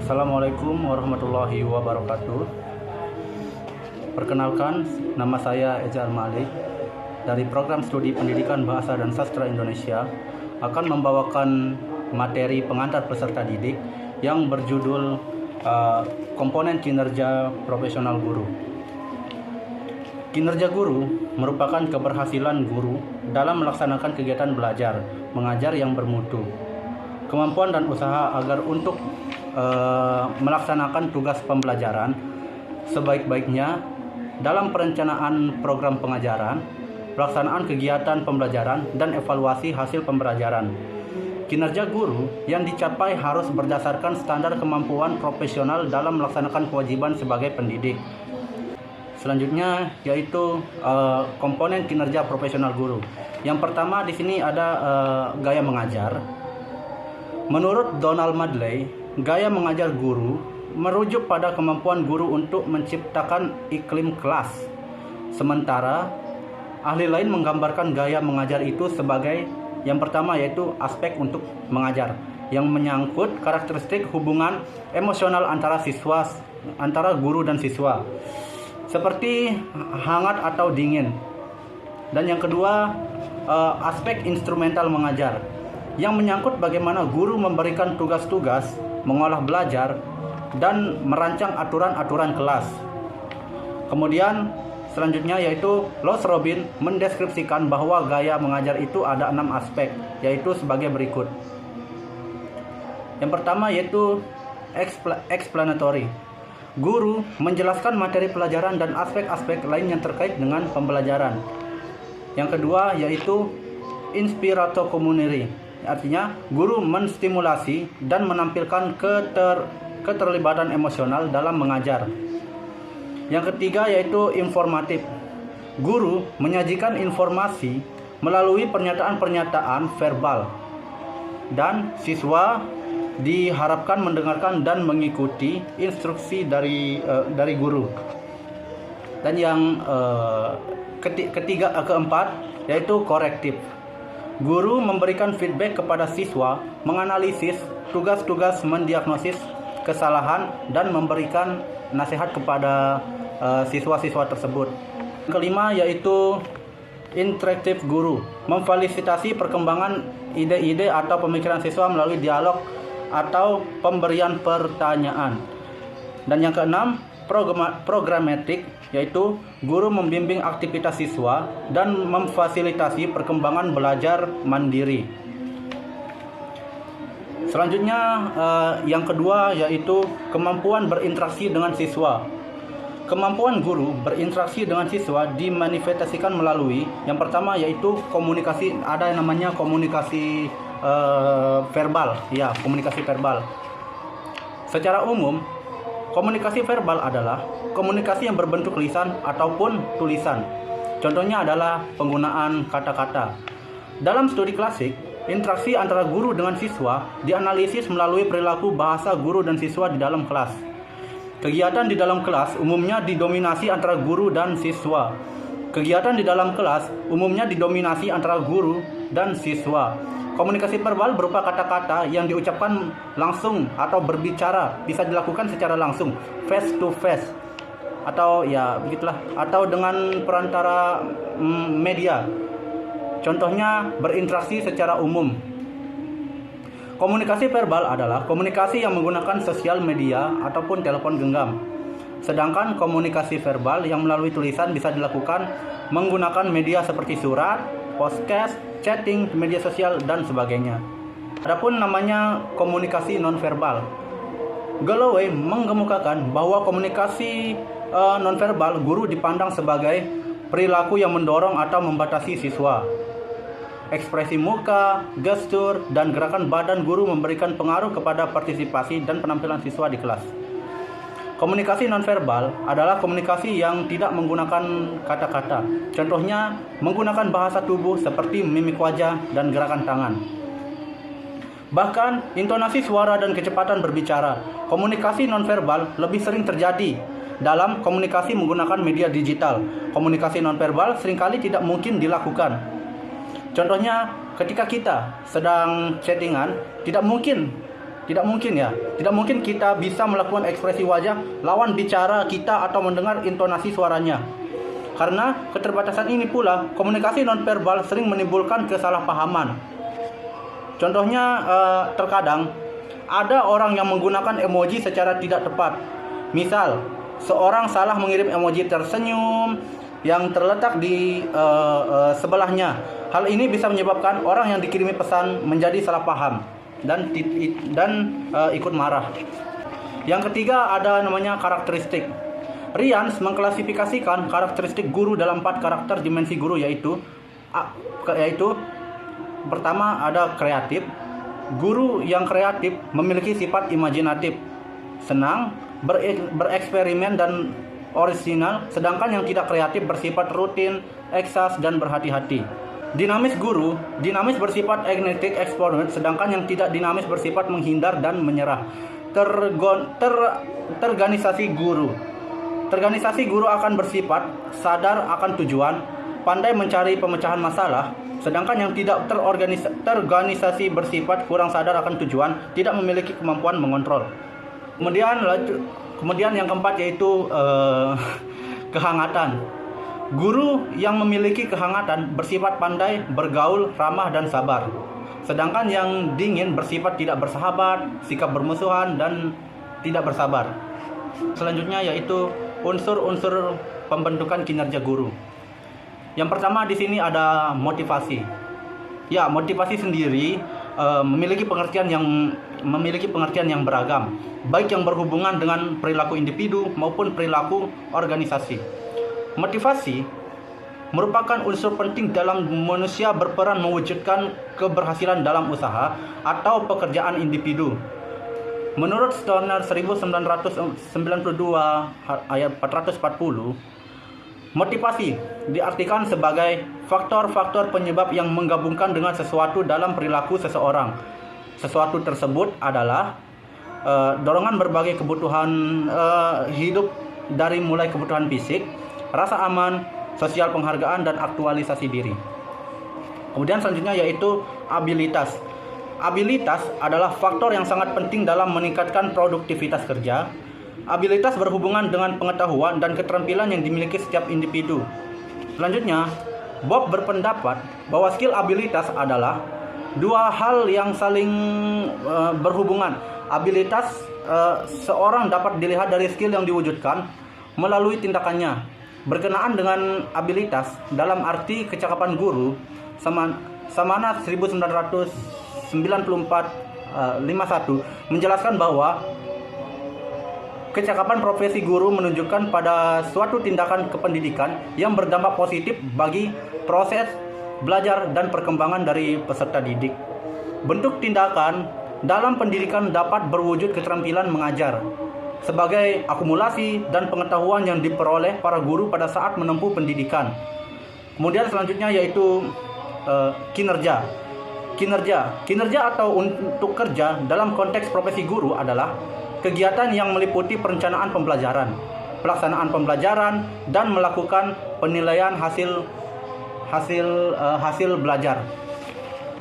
Assalamualaikum warahmatullahi wabarakatuh. Perkenalkan, nama saya Eza Al-Malik dari Program Studi Pendidikan Bahasa dan Sastra Indonesia akan membawakan materi pengantar peserta didik yang berjudul komponen kinerja profesional guru. Kinerja guru merupakan keberhasilan guru dalam melaksanakan kegiatan belajar, mengajar yang bermutu, kemampuan dan usaha agar untuk melaksanakan tugas pembelajaran sebaik-baiknya dalam perencanaan program pengajaran, pelaksanaan kegiatan pembelajaran, dan evaluasi hasil pembelajaran. Kinerja guru yang dicapai harus berdasarkan standar kemampuan profesional dalam melaksanakan kewajiban sebagai pendidik. Selanjutnya yaitu komponen kinerja profesional guru. Yang pertama di sini ada gaya mengajar. Menurut Donald Madley, gaya mengajar guru merujuk pada kemampuan guru untuk menciptakan iklim kelas. Sementara ahli lain menggambarkan gaya mengajar itu sebagai yang pertama yaitu aspek untuk mengajar yang menyangkut karakteristik hubungan emosional antara guru dan siswa, seperti hangat atau dingin. Dan yang kedua, aspek instrumental mengajar yang menyangkut bagaimana guru memberikan tugas-tugas, mengolah belajar, dan merancang aturan-aturan kelas. Kemudian selanjutnya yaitu Los Robin mendeskripsikan bahwa gaya mengajar itu ada 6 aspek, yaitu sebagai berikut. Yang pertama yaitu explanatory. Guru menjelaskan materi pelajaran dan aspek-aspek lain yang terkait dengan pembelajaran. Yang kedua yaitu inspiratory. Artinya, guru menstimulasi dan menampilkan keterlibatan emosional dalam mengajar. Yang ketiga yaitu informatif. Guru menyajikan informasi melalui pernyataan-pernyataan verbal, dan siswa diharapkan mendengarkan dan mengikuti instruksi dari guru. Dan yang keempat yaitu korektif. Guru memberikan feedback kepada siswa, menganalisis tugas-tugas, mendiagnosis kesalahan, dan memberikan nasihat kepada siswa-siswa tersebut. Kelima yaitu interaktif guru, memfasilitasi perkembangan ide-ide atau pemikiran siswa melalui dialog atau pemberian pertanyaan. Dan yang keenam, programatik, yaitu guru membimbing aktivitas siswa dan memfasilitasi perkembangan belajar mandiri. Selanjutnya yang kedua yaitu kemampuan berinteraksi dengan siswa. Kemampuan guru berinteraksi dengan siswa dimanifestasikan melalui yang pertama yaitu komunikasi, ada yang namanya komunikasi verbal. Ya, komunikasi verbal. Secara umum, komunikasi verbal adalah komunikasi yang berbentuk lisan ataupun tulisan. Contohnya adalah penggunaan kata-kata. Dalam studi klasik, interaksi antara guru dengan siswa dianalisis melalui perilaku bahasa guru dan siswa di dalam kelas. Kegiatan di dalam kelas umumnya didominasi antara guru dan siswa. Kegiatan di dalam kelas umumnya didominasi antara guru dan siswa. Komunikasi verbal berupa kata-kata yang diucapkan langsung atau berbicara, bisa dilakukan secara langsung, face to face, atau ya begitulah, atau dengan perantara media. Contohnya berinteraksi secara umum. Komunikasi verbal adalah komunikasi yang menggunakan sosial media ataupun telepon genggam. Sedangkan komunikasi verbal yang melalui tulisan bisa dilakukan menggunakan media seperti surat, podcast, chatting, media sosial, dan sebagainya. Adapun namanya komunikasi nonverbal. Galloway mengemukakan bahwa komunikasi nonverbal guru dipandang sebagai perilaku yang mendorong atau membatasi siswa. Ekspresi muka, gestur, dan gerakan badan guru memberikan pengaruh kepada partisipasi dan penampilan siswa di kelas. Komunikasi nonverbal adalah komunikasi yang tidak menggunakan kata-kata. Contohnya, menggunakan bahasa tubuh seperti mimik wajah dan gerakan tangan. Bahkan, intonasi suara dan kecepatan berbicara. Komunikasi nonverbal lebih sering terjadi dalam komunikasi menggunakan media digital. Komunikasi nonverbal seringkali tidak mungkin dilakukan. Contohnya, ketika kita sedang chattingan, tidak mungkin Tidak mungkin ya. Tidak mungkin kita bisa melakukan ekspresi wajah lawan bicara kita atau mendengar intonasi suaranya. Karena keterbatasan ini pula, komunikasi nonverbal sering menimbulkan kesalahpahaman. Contohnya, terkadang ada orang yang menggunakan emoji secara tidak tepat. Misal, seorang salah mengirim emoji tersenyum yang terletak di sebelahnya. Hal ini bisa menyebabkan orang yang dikirimi pesan menjadi salah paham dan ikut marah. Yang ketiga ada namanya karakteristik. Ryan mengklasifikasikan karakteristik guru dalam 4 karakter dimensi guru, yaitu pertama ada kreatif. Guru yang kreatif memiliki sifat imajinatif, senang, bereksperimen dan orisinal, sedangkan yang tidak kreatif bersifat rutin, eksas, dan berhati-hati. Dinamis guru, dinamis bersifat agnostik eksponent, sedangkan yang tidak dinamis bersifat menghindar dan menyerah. Terorganisasi guru. Terorganisasi guru akan bersifat sadar akan tujuan, pandai mencari pemecahan masalah, sedangkan yang tidak terorganisasi bersifat kurang sadar akan tujuan, tidak memiliki kemampuan mengontrol. Kemudian yang keempat yaitu kehangatan. Guru yang memiliki kehangatan bersifat pandai, bergaul, ramah, dan sabar. Sedangkan yang dingin bersifat tidak bersahabat, sikap bermusuhan, dan tidak bersabar. Selanjutnya yaitu unsur-unsur pembentukan kinerja guru. Yang pertama di sini ada motivasi. Ya, motivasi sendiri memiliki pengertian yang beragam, baik yang berhubungan dengan perilaku individu maupun perilaku organisasi. Motivasi merupakan unsur penting dalam manusia berperan mewujudkan keberhasilan dalam usaha atau pekerjaan individu. Menurut Stoner 1992 ayat 440, motivasi diartikan sebagai faktor-faktor penyebab yang menggabungkan dengan sesuatu dalam perilaku seseorang. Sesuatu tersebut adalah dorongan berbagai kebutuhan hidup, dari mulai kebutuhan fisik, rasa aman, sosial, penghargaan, dan aktualisasi diri. Kemudian selanjutnya yaitu abilitas. Abilitas adalah faktor yang sangat penting dalam meningkatkan produktivitas kerja. Abilitas berhubungan dengan pengetahuan dan keterampilan yang dimiliki setiap individu. Selanjutnya, Bob berpendapat bahwa skill abilitas adalah dua hal yang saling berhubungan. Abilitas seorang dapat dilihat dari skill yang diwujudkan melalui tindakannya. Berkenaan dengan abilitas dalam arti kecakapan guru, Samana 1994 51 menjelaskan bahwa kecakapan profesi guru menunjukkan pada suatu tindakan kependidikan yang berdampak positif bagi proses belajar dan perkembangan dari peserta didik. Bentuk tindakan dalam pendidikan dapat berwujud keterampilan mengajar sebagai akumulasi dan pengetahuan yang diperoleh para guru pada saat menempuh pendidikan. Kemudian selanjutnya yaitu kinerja. Kinerja atau untuk kerja dalam konteks profesi guru adalah kegiatan yang meliputi perencanaan pembelajaran, pelaksanaan pembelajaran, dan melakukan penilaian hasil belajar.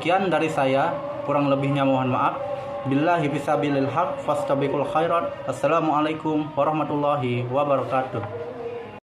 Sekian dari saya, kurang lebihnya mohon maaf. Billahi fisabilil haq fastabiqul khairat. Assalamualaikum warahmatullahi wabarakatuh.